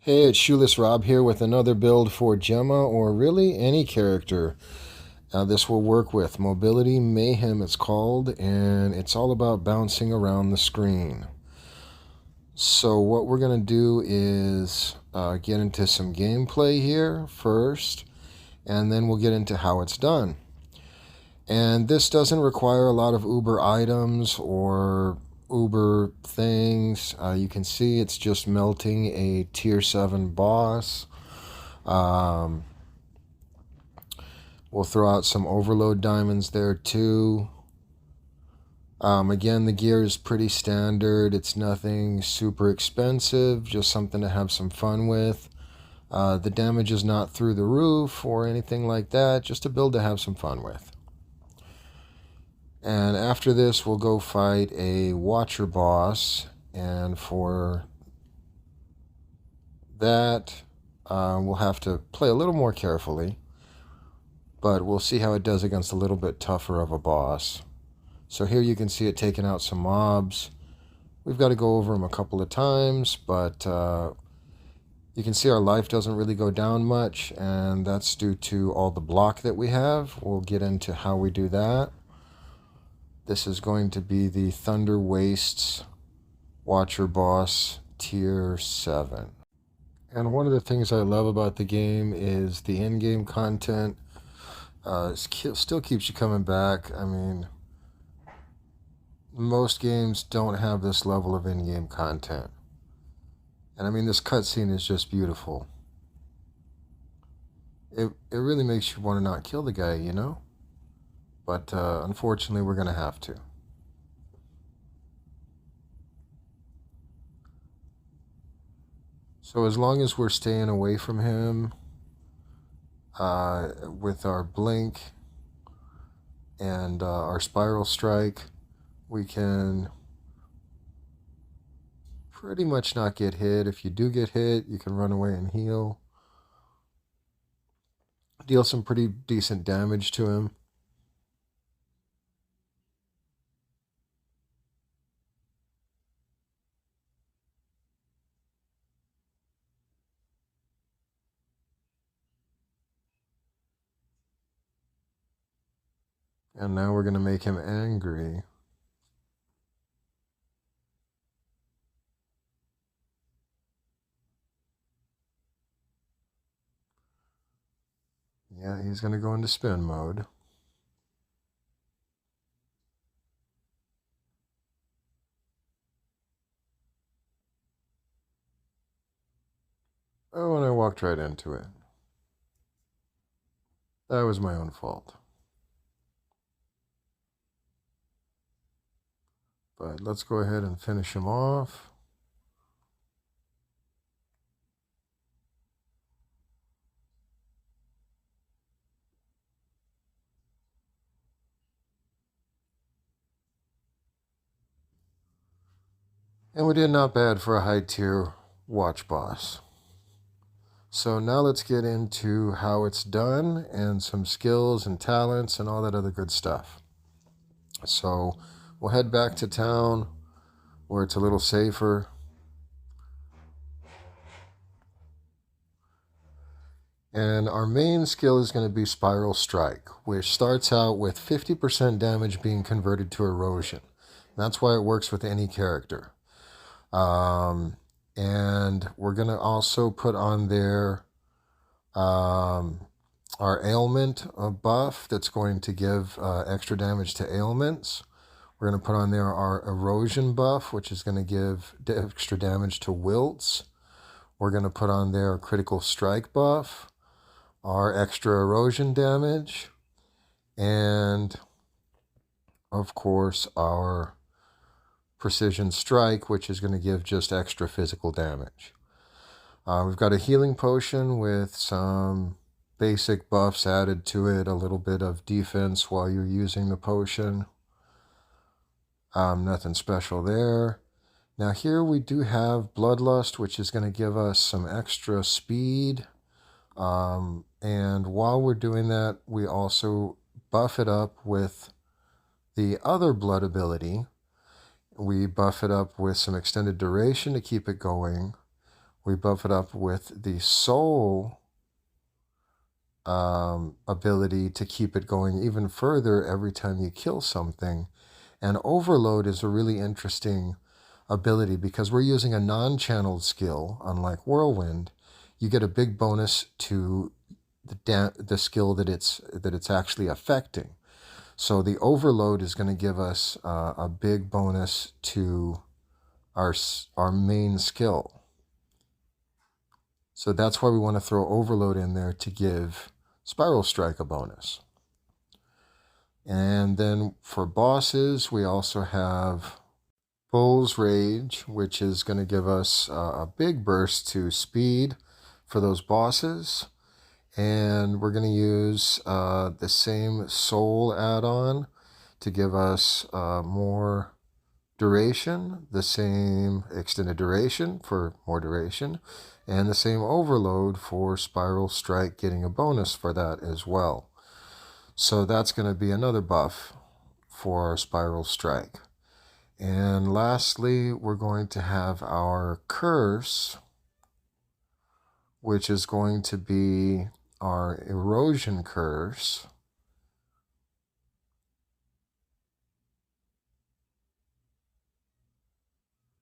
Hey, it's Shoeless Rob here with another build for Gemma, or really any character. This will work with Mobility Mayhem, it's called, and it's all about bouncing around the screen. So what we're going to do is get into some gameplay here first, and then we'll get into how it's done. And this doesn't require a lot of Uber items or Uber things. You can see it's just melting a tier 7 boss. Um, we'll throw out some overload diamonds there too. Again, the gear is pretty standard. It's nothing super expensive, just something to have some fun with. The damage is not through the roof or anything like that, just a build to have some fun with. And after this, we'll go fight a Watcher boss. And for that, we'll have to play a little more carefully. But we'll see how it does against a little bit tougher of a boss. So here you can see it taking out some mobs. We've got to go over them a couple of times, but you can see our life doesn't really go down much, and that's due to all the block that we have. We'll get into how we do that. This is going to be the Thunder Wastes Watcher boss tier 7. And one of the things I love about the game is the in-game content still keeps you coming back. I mean, most games don't have this level of in-game content. And I mean, this cutscene is just beautiful. It really makes you want to not kill the guy, you know? But unfortunately, we're going to have to. So as long as we're staying away from him with our blink and our spiral strike, we can pretty much not get hit. If you do get hit, you can run away and heal. Deal some pretty decent damage to him. And now we're going to make him angry. Yeah, he's going to go into spin mode. Oh, and I walked right into it. That was my own fault. But let's go ahead and finish him off. And we did not bad for a high tier watch boss. So now let's get into how it's done and some skills and talents and all that other good stuff. So we'll head back to town where it's a little safer. And our main skill is going to be Spiral Strike, which starts out with 50% damage being converted to erosion. That's why it works with any character. And we're going to also put on there our ailment buff that's going to give extra damage to ailments. We're going to put on there our erosion buff, which is going to give extra damage to wilts. We're going to put on there a critical strike buff, our extra erosion damage, and of course our precision strike, which is going to give just extra physical damage. We've got a healing potion with some basic buffs added to it, a little bit of defense while you're using the potion. Nothing special there. Now here we do have Bloodlust, which is going to give us some extra speed. And while we're doing that, we also buff it up with the other blood ability. We buff it up with some extended duration to keep it going. We buff it up with the soul ability to keep it going even further every time you kill something. And overload is a really interesting ability because we're using a non-channeled skill, unlike whirlwind. You get a big bonus to the skill that it's actually affecting. So the overload is going to give us a big bonus to our main skill. So that's why we want to throw overload in there to give Spiral Strike a bonus. And then for bosses, we also have Bull's Rage, which is going to give us a big burst to speed for those bosses. And we're going to use the same soul add-on to give us more duration, the same extended duration for more duration, and the same overload for Spiral Strike, getting a bonus for that as well. So that's going to be another buff for our Spiral Strike. And lastly, we're going to have our Curse, which is going to be our Erosion Curse.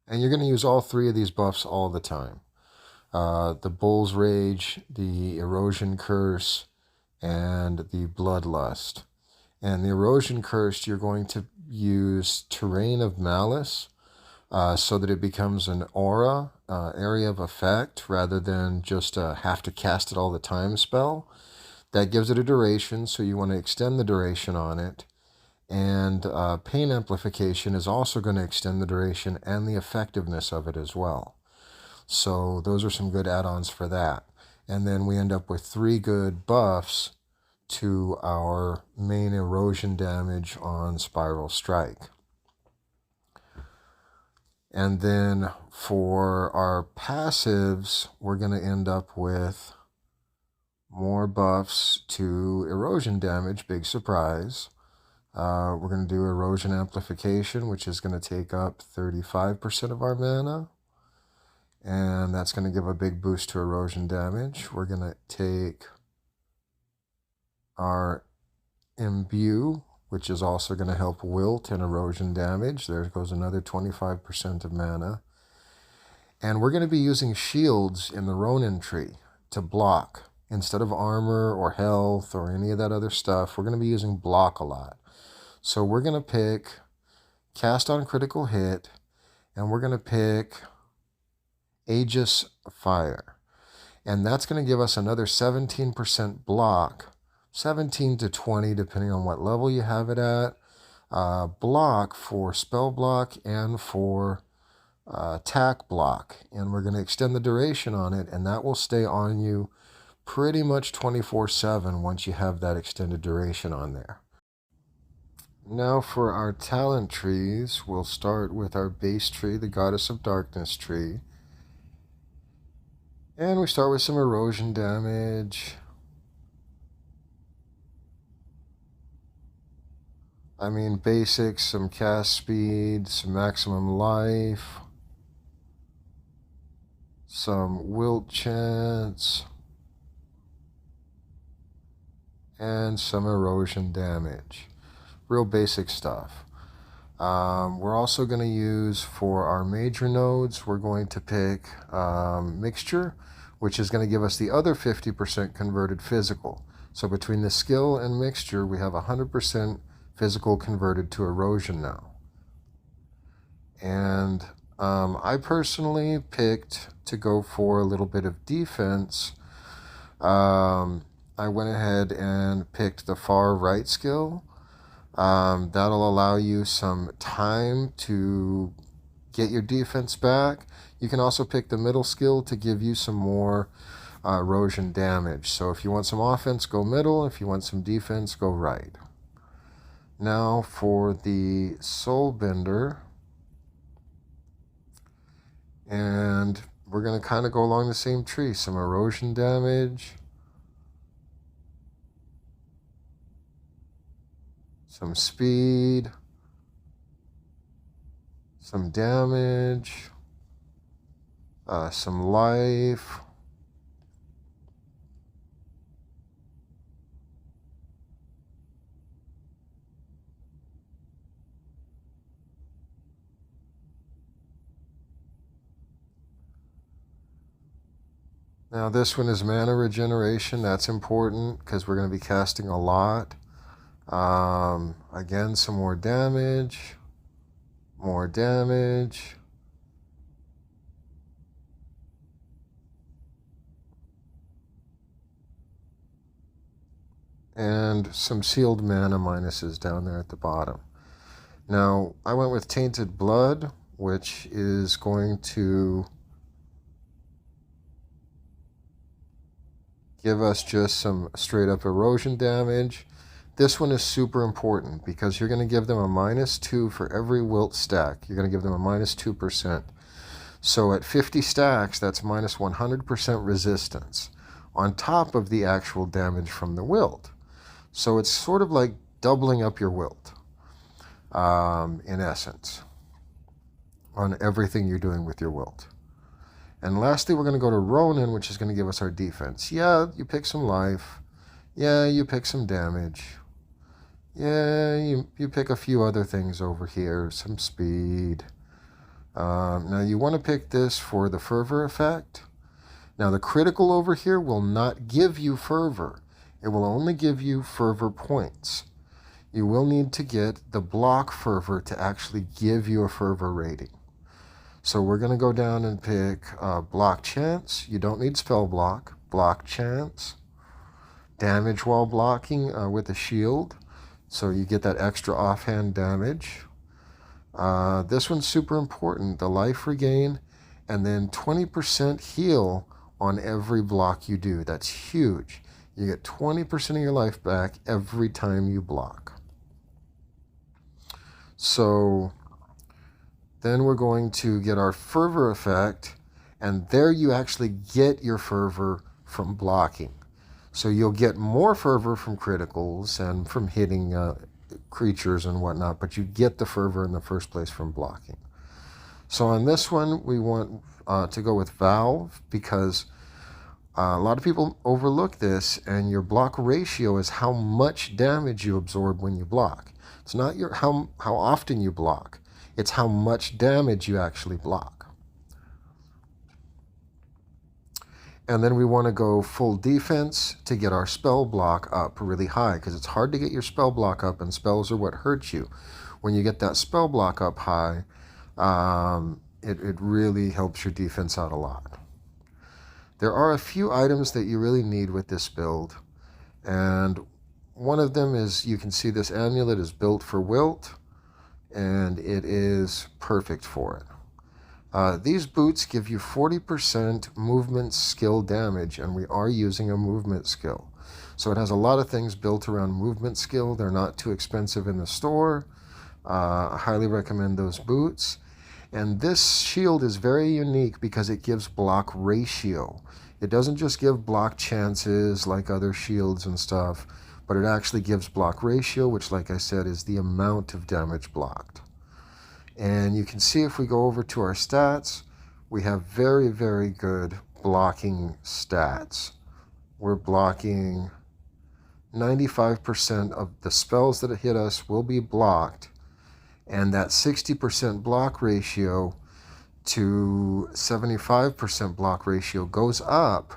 And you're going to use all three of these buffs all the time. The Bull's Rage, the Erosion Curse, and the Bloodlust. And the Erosion Curse, you're going to use Terrain of Malice so that it becomes an aura, area of effect, rather than just have to cast it all the time spell. That gives it a duration, so you want to extend the duration on it. And Pain Amplification is also going to extend the duration and the effectiveness of it as well. So those are some good add-ons for that. And then we end up with 3 good buffs to our main erosion damage on Spiral Strike. And then for our passives, we're going to end up with more buffs to erosion damage, big surprise. We're going to do Erosion Amplification, which is going to take up 35% of our mana. And that's going to give a big boost to erosion damage. We're going to take our Imbue, which is also going to help wilt and erosion damage. There goes another 25% of mana. And we're going to be using shields in the Ronin tree to block. Instead of armor or health or any of that other stuff, we're going to be using block a lot. So we're going to pick Cast on Critical Hit, and we're going to pick Aegis Fire. And that's going to give us another 17% block, 17 to 20 depending on what level you have it at, block for spell block and for attack block. And we're going to extend the duration on it, and that will stay on you pretty much 24/7 once you have that extended duration on there. Now for our talent trees, we'll start with our base tree, the Goddess of Darkness tree. And we start with some erosion damage. I mean, basics, some cast speed, some maximum life, some wilt chance, and some erosion damage. Real basic stuff. We're also going to use for our major nodes, we're going to pick Mixture, which is going to give us the other 50% converted physical. So between the skill and Mixture, we have 100% physical converted to erosion now. And I personally picked to go for a little bit of defense. I went ahead and picked the far right skill. That'll allow you some time to get your defense back. You can also pick the middle skill to give you some more erosion damage. So if you want some offense, go middle. If you want some defense, go right. Now for the Soul Bender. And we're going to kind of go along the same tree. Some erosion damage. Some speed, some damage, some life. Now this one is mana regeneration. That's important because we're going to be casting a lot. Again, some more damage. More damage. And some sealed mana minuses down there at the bottom. Now, I went with Tainted Blood, which is going to give us just some straight up erosion damage. This one is super important because you're going to give them a -2 for every wilt stack. You're going to give them a -2%. So at 50 stacks, that's -100% resistance on top of the actual damage from the wilt. So it's sort of like doubling up your wilt, in essence, on everything you're doing with your wilt. And lastly, we're going to go to Ronin, which is going to give us our defense. Yeah, you pick some life. Yeah, you pick some damage. Yeah, you pick a few other things over here, some speed. Now you want to pick this for the fervor effect. Now the critical over here will not give you fervor. It will only give you fervor points. You will need to get the block fervor to actually give you a fervor rating. So we're going to go down and pick block chance. You don't need spell block. Block chance. Damage while blocking with a shield. So you get that extra offhand damage. This one's super important. The life regain. And then 20% heal on every block you do. That's huge. You get 20% of your life back every time you block. So then we're going to get our fervor effect, and there you actually get your fervor from blocking. So you'll get more fervor from criticals and from hitting creatures and whatnot, but you get the fervor in the first place from blocking. So on this one, we want to go with Valve because a lot of people overlook this, and your block ratio is how much damage you absorb when you block. It's not how often you block. It's how much damage you actually block. And then we want to go full defense to get our spell block up really high, because it's hard to get your spell block up, and spells are what hurt you. When you get that spell block up high, it really helps your defense out a lot. There are a few items that you really need with this build, and one of them is, you can see this amulet is built for wilt, and it is perfect for it. These boots give you 40% movement skill damage, and we are using a movement skill. So it has a lot of things built around movement skill. They're not too expensive in the store. I highly recommend those boots. And this shield is very unique because it gives block ratio. It doesn't just give block chances like other shields and stuff, but it actually gives block ratio, which, like I said, is the amount of damage blocked. And you can see if we go over to our stats, we have very, very good blocking stats. We're blocking 95% of the spells that hit us will be blocked, and that 60% block ratio to 75% block ratio goes up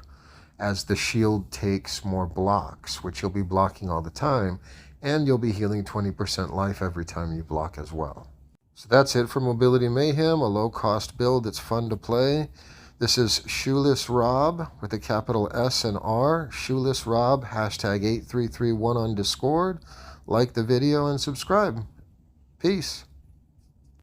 as the shield takes more blocks, which you'll be blocking all the time, and you'll be healing 20% life every time you block as well. So that's it for Mobility Mayhem, a low-cost build that's fun to play. This is Shoeless Rob with a capital S and R, Shoeless Rob, #8331 on Discord. Like the video and subscribe. Peace.